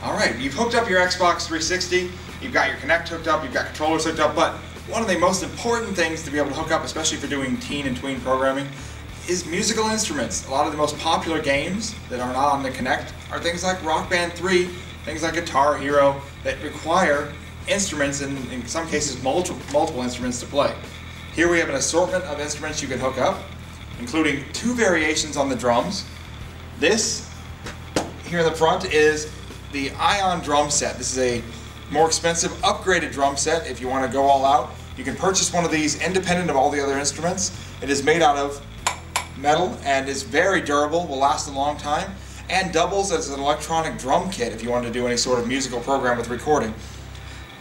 Alright, you've hooked up your Xbox 360, you've got your Kinect hooked up, you've got controllers hooked up, but one of the most important things to be able to hook up, especially for doing teen and tween programming, is musical instruments. A lot of the most popular games that are not on the Kinect are things like Rock Band 3, things like Guitar Hero, that require instruments, and in some cases multiple instruments to play. Here we have an assortment of instruments you can hook up, including 2 variations on the drums. This here in the front is the Ion drum set. This is a more expensive upgraded drum set if you want to go all out. You can purchase one of these independent of all the other instruments. It is made out of metal and is very durable, will last a long time, and doubles as an electronic drum kit if you want to do any sort of musical program with recording.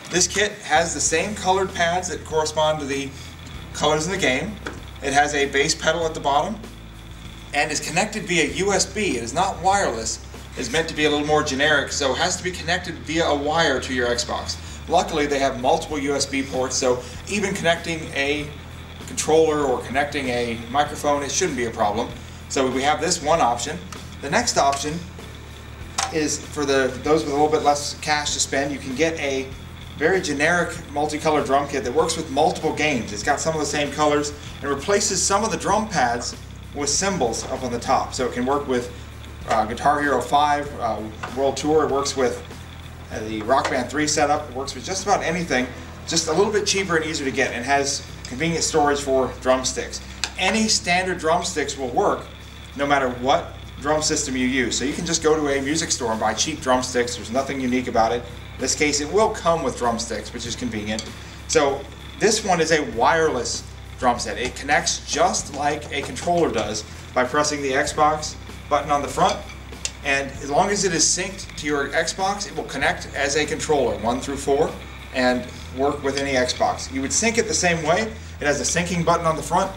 This kit has the same colored pads that correspond to the colors in the game. It has a bass pedal at the bottom and is connected via USB. It is not wireless. It is meant to be a little more generic, so it has to be connected via a wire to your Xbox. Luckily, they have multiple USB ports, so even connecting a controller or connecting a microphone, it shouldn't be a problem. So we have this one option. The next option is for those with a little bit less cash to spend. You can get a very generic multicolored drum kit that works with multiple games. It's got some of the same colors and replaces some of the drum pads with cymbals up on the top. So it can work with Guitar Hero 5 World Tour. It works with the Rock Band 3 setup. It works with just about anything, just a little bit cheaper and easier to get, and has convenient storage for drumsticks. Any standard drumsticks will work no matter what drum system you use. So you can just go to a music store and buy cheap drumsticks. There's nothing unique about it. In this case, it will come with drumsticks, which is convenient. So this one is a wireless drum set. It connects just like a controller does by pressing the Xbox button on the front, and as long as it is synced to your Xbox, it will connect as a controller 1 through 4 and work with any Xbox. You would sync it the same way. It has a syncing button on the front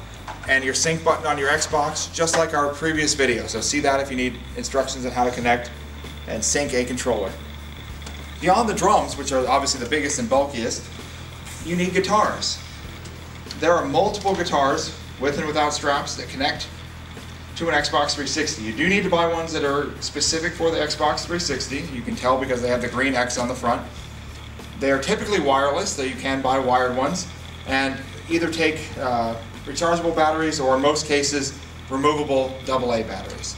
and your sync button on your Xbox, just like our previous video. So see that if you need instructions on how to connect and sync a controller. Beyond the drums, which are obviously the biggest and bulkiest, you need guitars. There are multiple guitars with and without straps that connect to an Xbox 360. You do need to buy ones that are specific for the Xbox 360. You can tell because they have the green X on the front. They are typically wireless, though you can buy wired ones, and either take rechargeable batteries or in most cases removable AA batteries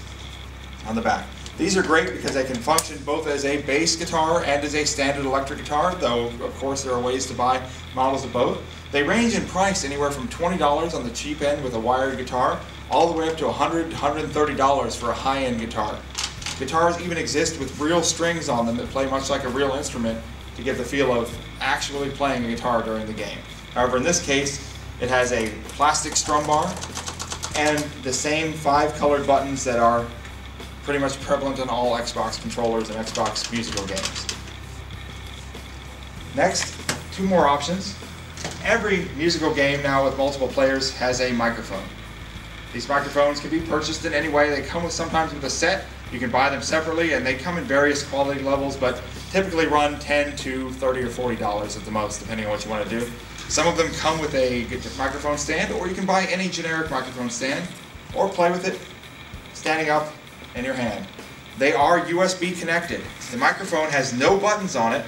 on the back. These are great because they can function both as a bass guitar and as a standard electric guitar, though of course there are ways to buy models of both. They range in price anywhere from $20 on the cheap end with a wired guitar all the way up to $100, $130 for a high-end guitar. Guitars even exist with real strings on them that play much like a real instrument to get the feel of actually playing a guitar during the game. However, in this case, it has a plastic strum bar and the same 5 colored buttons that are pretty much prevalent on all Xbox controllers and Xbox musical games. Next, 2 more options. Every musical game now with multiple players has a microphone. These microphones can be purchased in any way. They come sometimes with a set. You can buy them separately, and they come in various quality levels, but typically run $10 to $30 or $40 at the most, depending on what you want to do. Some of them come with a microphone stand, or you can buy any generic microphone stand, or play with it standing up in your hand. They are USB connected. The microphone has no buttons on it,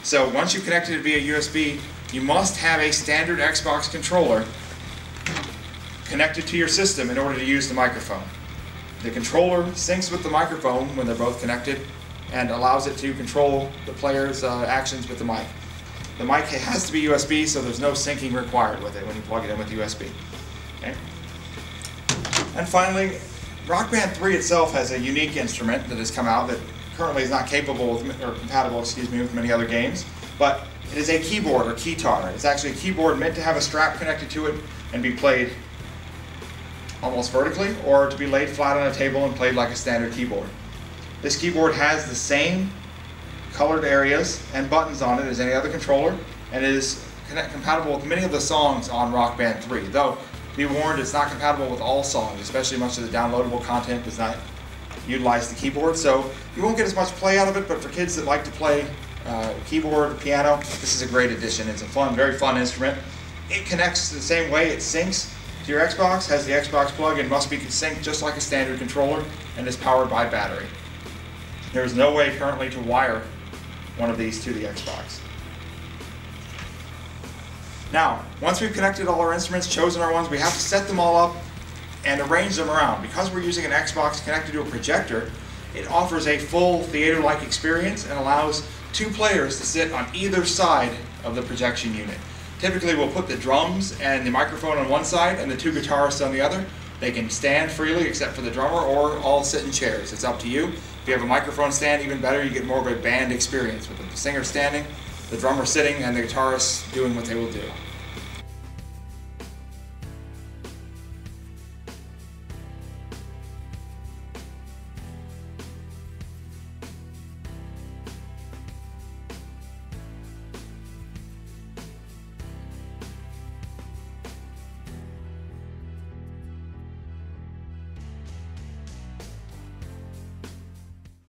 so once you connect it via USB, you must have a standard Xbox controller connected to your system in order to use the microphone. The controller syncs with the microphone when they're both connected and allows it to control the player's actions with the mic. The mic has to be USB, so there's no syncing required with it when you plug it in with USB. Okay? And finally, Rock Band 3 itself has a unique instrument that has come out that currently is not capable with, or compatible, with many other games, but it is a keyboard or keytar. It's actually a keyboard meant to have a strap connected to it and be played almost vertically, or to be laid flat on a table and played like a standard keyboard. This keyboard has the same colored areas and buttons on it as any other controller, and it is compatible with many of the songs on Rock Band 3, though be warned, it's not compatible with all songs, especially much of the downloadable content does not utilize the keyboard, so you won't get as much play out of it, but for kids that like to play keyboard, piano, this is a great addition. It's a fun, very fun instrument. It connects the same way, it syncs to your Xbox, has the Xbox plug, and must be synced just like a standard controller, and is powered by battery. There is no way currently to wire one of these to the Xbox. Now, once we've connected all our instruments, chosen our ones, we have to set them all up and arrange them around. Because we're using an Xbox connected to a projector, it offers a full theater-like experience and allows two players to sit on either side of the projection unit. Typically, we'll put the drums and the microphone on one side and the two guitarists on the other. They can stand freely except for the drummer, or all sit in chairs. It's up to you. If you have a microphone stand, even better, you get more of a band experience with the singer standing, the drummer sitting, and the guitarists doing what they will do.